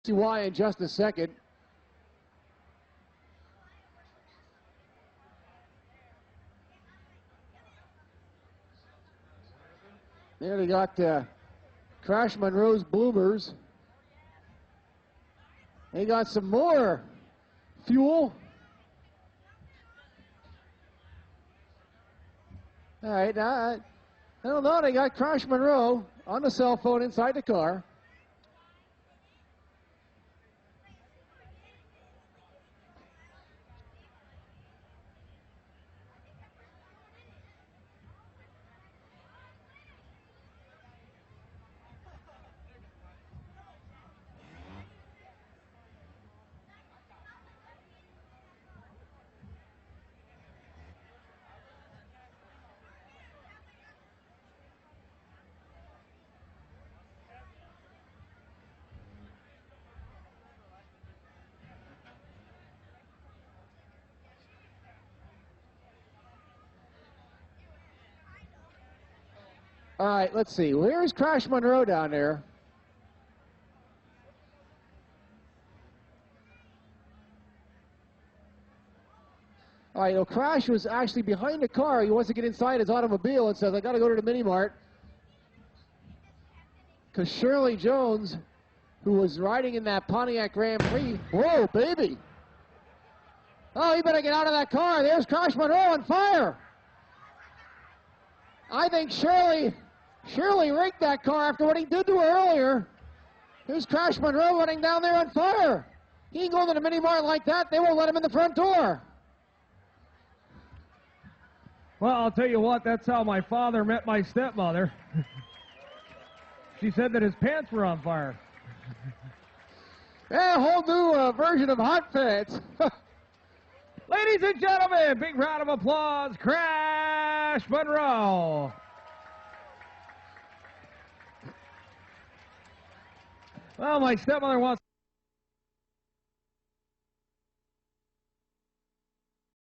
See why in just a second. There they got Crash Monroe's bloomers. They got some more fuel. All right, I don't know. They got Crash Monroe on the cell phone inside the car. All right, let's see. Where's Crash Monroe down there? All right, well, Crash was actually behind the car. He wants to get inside his automobile and says, I got to go to the mini mart. Because Shirley Jones, who was riding in that Pontiac Grand Prix, whoa, baby. Oh, you better get out of that car. There's Crash Monroe on fire. I think Shirley rigged that car after what he did to her earlier. Here's Crash Monroe running down there on fire. He ain't going to the mini mart like that. They won't let him in the front door. Well, I'll tell you what, that's how my father met my stepmother. She said that his pants were on fire. Yeah, a whole new version of hot pants. Ladies and gentlemen, big round of applause, Crash Monroe. Well, my stepmother wants